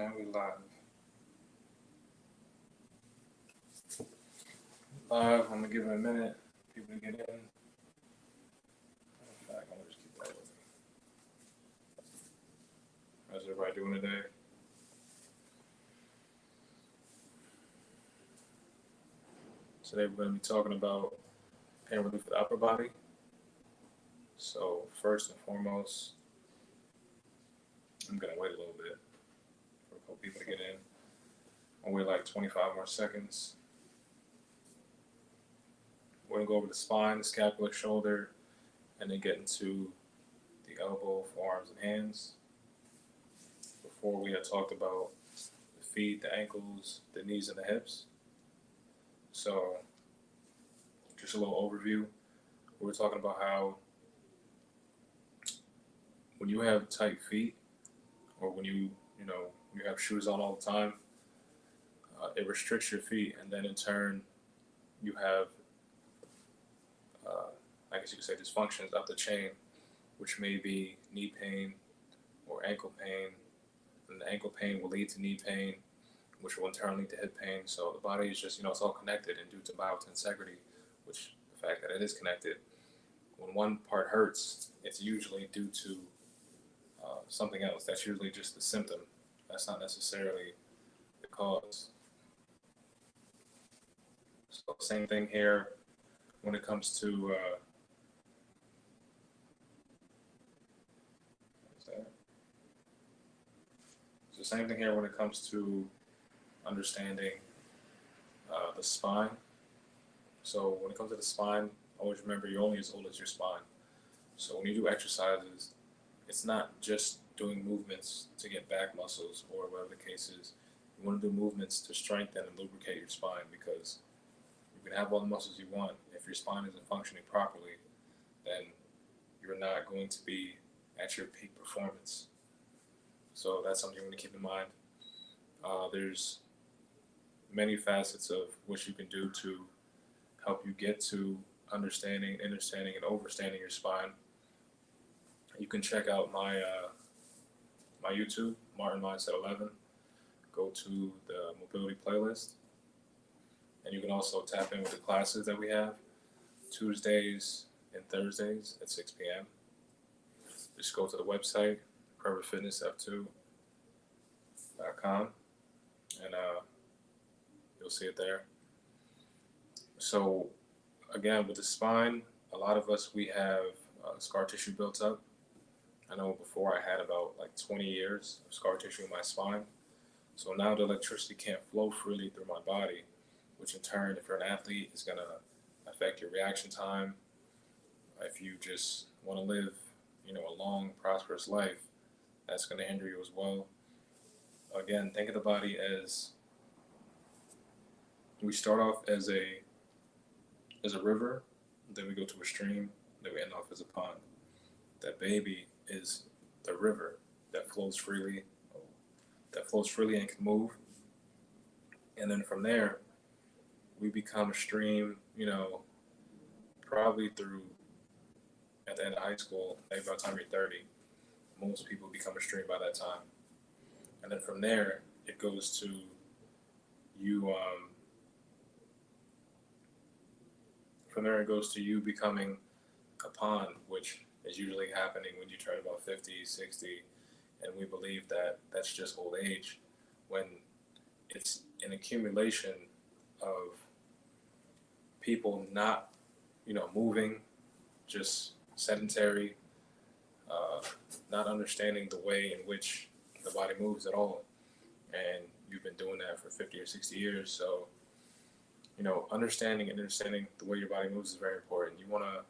Now we live. Live. I'm gonna give it a minute. People to get in. In fact, I'm gonna just keep that with me. How's everybody doing today? Today we're gonna be talking about pain relief for the upper body. So first and foremost, I'm gonna wait a little bit for a couple people to get in. I'll wait like 25 more seconds. We're gonna go over the spine, the scapula, shoulder, and then get into the elbow, forearms, and hands. Before we had talked about the feet, the ankles, the knees, and the hips. So just a little overview. We were talking about how when you have tight feet, or when you have shoes on all the time, it restricts your feet, and then in turn, you have, I guess you could say, dysfunctions up the chain, which may be knee pain or ankle pain, and the ankle pain will lead to knee pain, which will in turn lead to hip pain. So the body is just, it's all connected, and due to biotensegrity, which the fact that it is connected, when one part hurts, it's usually due to something else. That's usually just the symptom. That's not necessarily the cause. So same thing here when it comes to same thing here when it comes to understanding the spine. So when it comes to the spine, always remember you're only as old as your spine. So when you do exercises, it's not just doing movements to get back muscles or whatever the case is. You want to do movements to strengthen and lubricate your spine, because you can have all the muscles you want. If your spine isn't functioning properly, then you're not going to be at your peak performance. So that's something you want to keep in mind. There's many facets of what you can do to help you get to understanding, and overstanding your spine. You can check out my my YouTube, Martin Mindset 11. Go to the mobility playlist, and you can also tap in with the classes that we have Tuesdays and Thursdays at 6 p.m. Just go to the website, PerfectFitnessF2.com, and you'll see it there. So again, with the spine, a lot of us, we have scar tissue built up. I know before I had about like 20 years of scar tissue in my spine. So now the electricity can't flow freely through my body, which in turn, if you're an athlete, is going to affect your reaction time. If you just want to live, a long, prosperous life, that's going to hinder you as well. Again, think of the body as, we start off as a river, then we go to a stream, then we end off as a pond. That baby is the river that flows freely and can move. And then from there, we become a stream, probably through, at the end of high school, maybe by the time you're 30, most people become a stream by that time. And then from there, it goes to you, becoming a pond, which is usually happening when you turn about 50, 60, and we believe that that's just old age, when it's an accumulation of people not, moving, just sedentary, not understanding the way in which the body moves at all. And you've been doing that for 50 or 60 years. So, understanding the way your body moves is very important. You want to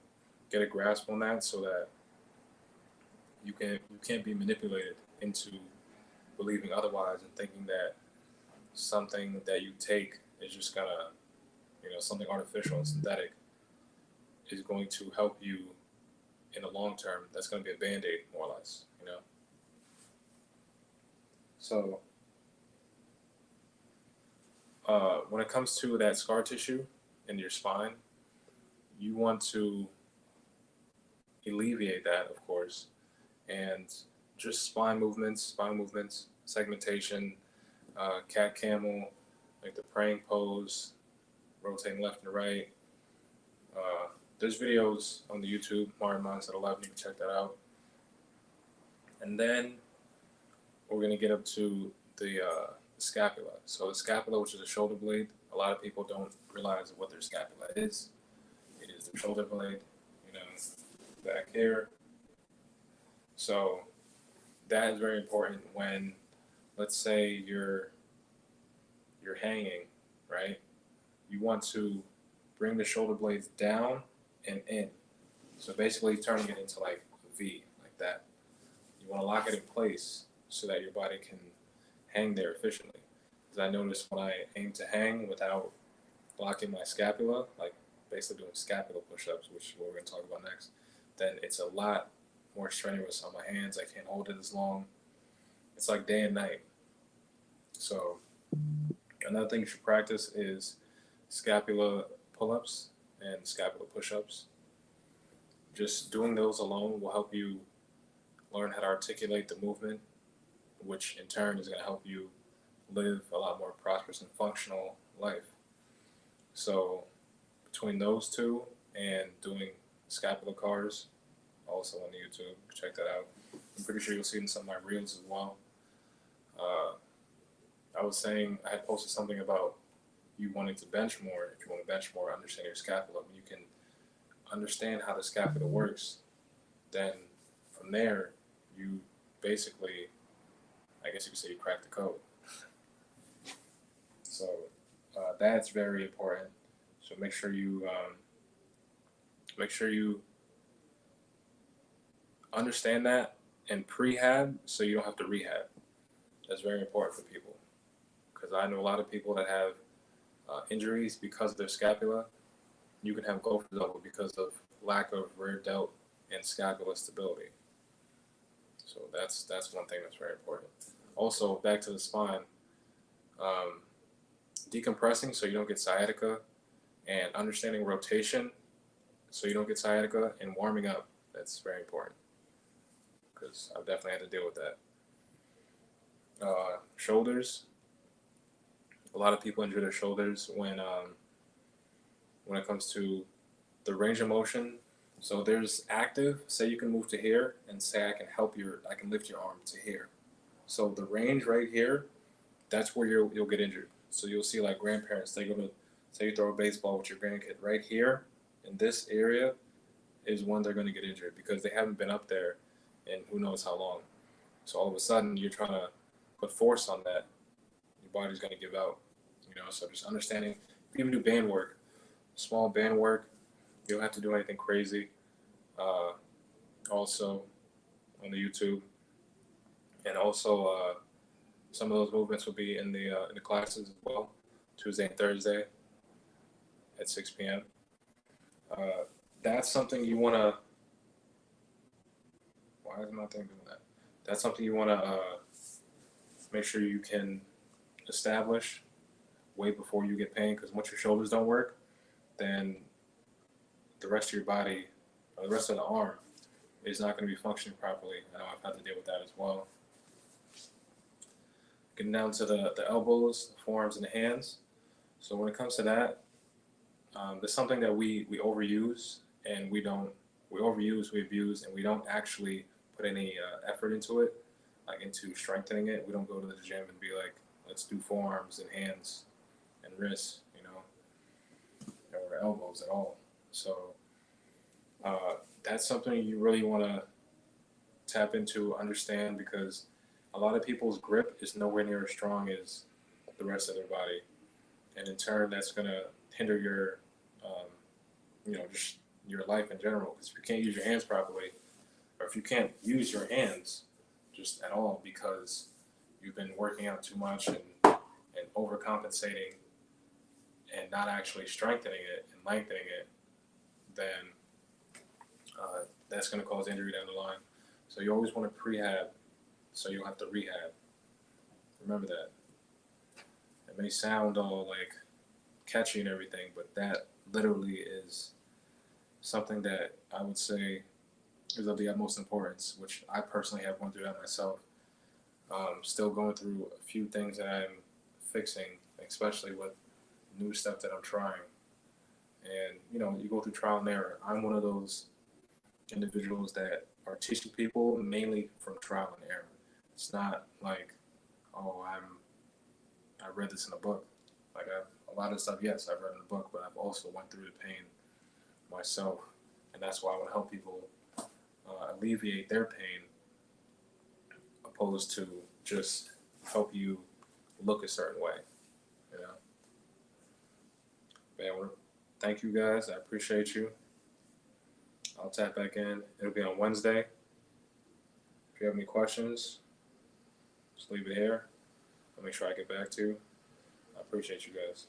get a grasp on that so that you can't be manipulated into believing otherwise and thinking that something that you take is just gonna, something artificial and synthetic is going to help you in the long term. That's going to be a band-aid, more or less, So when it comes to that scar tissue in your spine, you want to alleviate that, of course, and just spine movements, segmentation, cat camel, like the praying pose, rotating left and right. There's videos on the YouTube, Martin Mindset 11. You can check that out. And then we're gonna get up to the scapula. So the scapula, which is a shoulder blade, a lot of people don't realize what their scapula is. It is the shoulder blade, you know, back here. So that is very important when, let's say you're hanging, right? You want to bring the shoulder blades down and in. So basically turning it into like a V, like that. You want to lock it in place so that your body can hang there efficiently. Because I notice when I aim to hang without locking my scapula, like basically doing scapula push-ups, which is what we're going to talk about next, then it's a lot more strenuous on my hands. I can't hold it as long. It's like day and night. So another thing you should practice is scapula pull-ups and scapula push-ups. Just doing those alone will help you learn how to articulate the movement, which in turn is going to help you live a lot more prosperous and functional life. So between those two and doing scapula cars, also on YouTube, check that out. I'm pretty sure you'll see it in some of my reels as well. I was saying, I had posted something about you wanting to bench more. If you want to bench more, understand your scapula. When you can understand how the scapula works, then from there, you basically, I guess you could say, you crack the code. So that's very important. So make sure you understand that and prehab, so you don't have to rehab. That's very important for people, because I know a lot of people that have injuries because of their scapula. You can have gopher double because of lack of rear delt and scapula stability. So that's one thing that's very important. Also, back to the spine, decompressing so you don't get sciatica, and understanding rotation so you don't get sciatica, and warming up. That's very important, because I've definitely had to deal with that. Shoulders. A lot of people injure their shoulders when it comes to the range of motion. So there's active. Say you can move to here, and say I can lift your arm to here. So the range right here, that's where you'll get injured. So you'll see like grandparents, they go to, say you throw a baseball with your grandkid right here, in this area is when they're going to get injured, because they haven't been up there in who knows how long. So all of a sudden you're trying to put force on that, your body's going to give out. So just understanding, if you even do band work, small band work, you don't have to do anything crazy. Also on the YouTube, and also some of those movements will be in the classes as well, Tuesday and Thursday at 6 p.m. That's something you want to. Why is my thing doing that? That's something you want to make sure you can establish way before you get pain, because once your shoulders don't work, then the rest of your body, or the rest of the arm, is not going to be functioning properly. I know I've had to deal with that as well. Getting down to the elbows, the forearms, and the hands. So when it comes to that, there's something that we overuse, and we abuse, and we don't actually put any effort into it, like into strengthening it. We don't go to the gym and be like, let's do forearms and hands and wrists, or elbows at all. So that's something you really want to tap into, understand, because a lot of people's grip is nowhere near as strong as the rest of their body, and in turn, that's going to hinder your, just your life in general. Because if you can't use your hands properly, or if you can't use your hands just at all because you've been working out too much and overcompensating and not actually strengthening it and lengthening it, then that's going to cause injury down the line. So you always want to prehab, so you'll have to rehab. Remember that. It may sound all like catchy and everything, but that literally is something that I would say is of the utmost importance, which I personally have gone through that myself. Still going through a few things that I'm fixing, especially with new stuff that I'm trying. And you go through trial and error. I'm one of those individuals that are teaching people mainly from trial and error. It's not like, oh, I read this in a book. Like a lot of stuff, yes, I've read in a book, but I've also went through the pain myself, and that's why I want to help people alleviate their pain, opposed to just help you look a certain way. You know, man. Well, thank you guys. I appreciate you. I'll tap back in. It'll be on Wednesday. If you have any questions, just leave it here. I'll make sure I get back to you. I appreciate you guys.